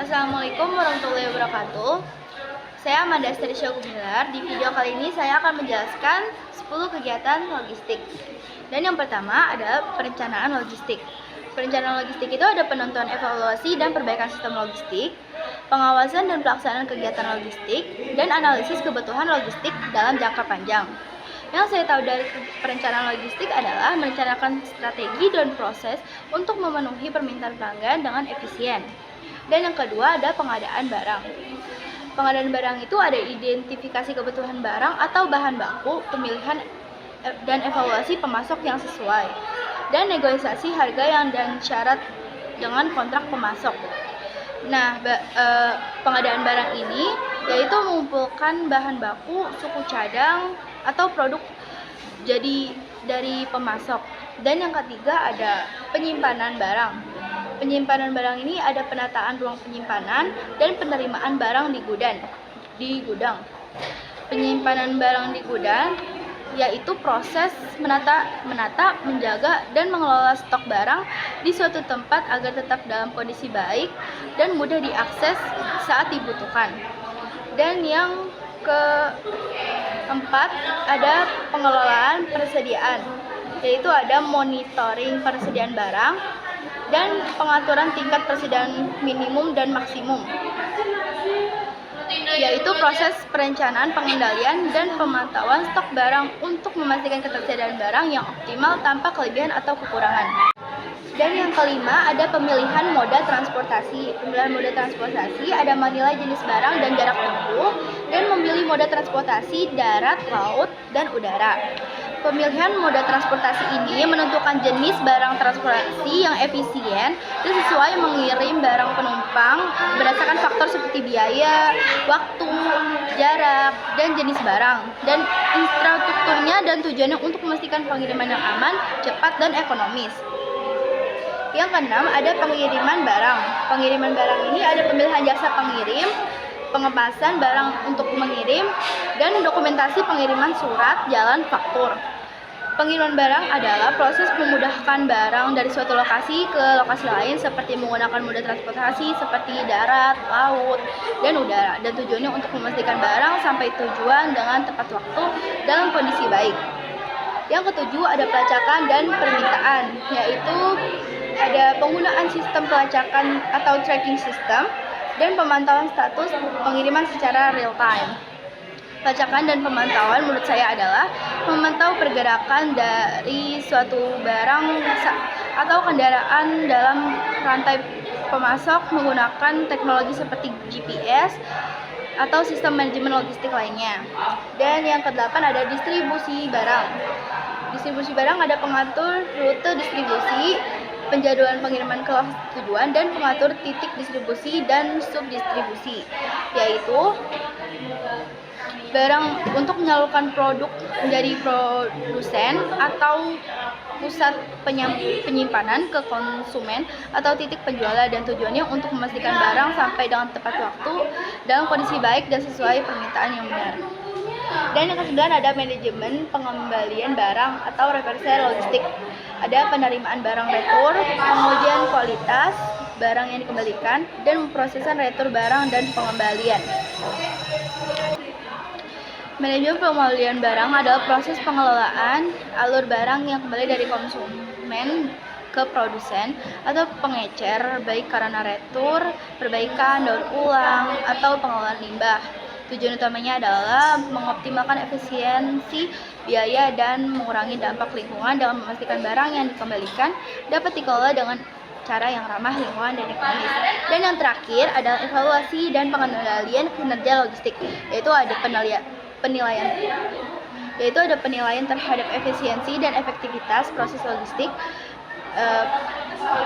Assalamualaikum warahmatullahi wabarakatuh. Saya Amanda Esterisya Gumilar. Di video kali ini saya akan menjelaskan 10 kegiatan logistik. Dan yang pertama adalah perencanaan logistik. Perencanaan logistik itu ada penentuan evaluasi dan perbaikan sistem logistik, pengawasan dan pelaksanaan kegiatan logistik, dan analisis kebutuhan logistik dalam jangka panjang. Yang saya tahu dari perencanaan logistik adalah merencanakan strategi dan proses untuk memenuhi permintaan pelanggan dengan efisien. Dan yang kedua ada pengadaan barang. Pengadaan barang itu ada identifikasi kebutuhan barang atau bahan baku, pemilihan dan evaluasi pemasok yang sesuai, dan negosiasi harga dan syarat dengan kontrak pemasok. Nah, pengadaan barang ini yaitu mengumpulkan bahan baku, suku cadang, atau produk jadi dari pemasok. Dan yang ketiga ada penyimpanan barang. Penyimpanan barang ini ada penataan ruang penyimpanan dan penerimaan barang di gudang. Penyimpanan barang di gudang yaitu proses menata, menjaga, dan mengelola stok barang di suatu tempat agar tetap dalam kondisi baik dan mudah diakses saat dibutuhkan. Dan yang keempat ada pengelolaan persediaan, yaitu ada monitoring persediaan barang dan pengaturan tingkat persediaan minimum dan maksimum, yaitu proses perencanaan, pengendalian, dan pemantauan stok barang untuk memastikan ketersediaan barang yang optimal tanpa kelebihan atau kekurangan. Dan yang kelima ada pemilihan moda transportasi. Pemilihan moda transportasi ada menilai jenis barang dan jarak tempuh, dan memilih moda transportasi darat, laut, dan udara. Pemilihan moda transportasi ini menentukan jenis barang transportasi yang efisien dan sesuai mengirim barang penumpang berdasarkan faktor seperti biaya, waktu, jarak, dan jenis barang, dan infrastrukturnya dan tujuannya untuk memastikan pengiriman yang aman, cepat, dan ekonomis. Yang keenam ada pengiriman barang. Pengiriman barang ini ada pemilihan jasa pengirim, pengemasan barang untuk mengirim, dan dokumentasi pengiriman surat, jalan, faktur. Pengiriman barang adalah proses memudahkan barang dari suatu lokasi ke lokasi lain seperti menggunakan moda transportasi seperti darat, laut, dan udara, dan tujuannya untuk memastikan barang sampai tujuan dengan tepat waktu dalam kondisi baik. Yang ketujuh ada pelacakan dan permintaan, yaitu ada penggunaan sistem pelacakan atau tracking system dan pemantauan status pengiriman secara real time. Pelacakan dan pemantauan menurut saya adalah memantau pergerakan dari suatu barang atau kendaraan dalam rantai pemasok menggunakan teknologi seperti GPS atau sistem manajemen logistik lainnya. Dan yang kedelapan ada distribusi barang. Distribusi barang ada pengatur rute distribusi, penjadwalan pengiriman ke lokasi tujuan, dan pengatur titik distribusi dan subdistribusi, yaitu barang untuk menyalurkan produk menjadi produsen atau pusat penyimpanan ke konsumen atau titik penjualan, dan tujuannya untuk memastikan barang sampai dengan tepat waktu dalam kondisi baik dan sesuai permintaan yang benar. Dan yang kesembilan ada manajemen pengembalian barang atau reverse logistik. Ada penerimaan barang retur, pengujian kualitas barang yang dikembalikan, dan pemrosesan retur barang dan pengembalian. Manajemen pengembalian barang adalah proses pengelolaan alur barang yang kembali dari konsumen ke produsen atau pengecer, baik karena retur, perbaikan, daur ulang, atau pengelolaan limbah. Tujuan utamanya adalah mengoptimalkan efisiensi biaya dan mengurangi dampak lingkungan dalam memastikan barang yang dikembalikan dapat dikelola dengan cara yang ramah lingkungan dan ekonomis. Dan yang terakhir adalah evaluasi dan pengendalian kinerja logistik, yaitu ada penilaian terhadap efisiensi dan efektivitas proses logistik,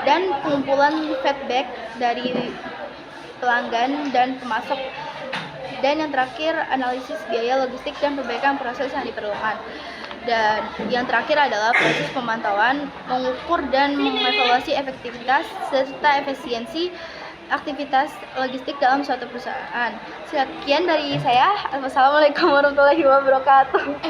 dan pengumpulan feedback dari pelanggan dan pemasok. Dan yang terakhir analisis biaya logistik dan perbaikan proses yang diperlukan. Dan yang terakhir adalah proses pemantauan, mengukur dan mengevaluasi efektivitas serta efisiensi aktivitas logistik dalam suatu perusahaan. Sekian dari saya. Wassalamualaikum warahmatullahi wabarakatuh.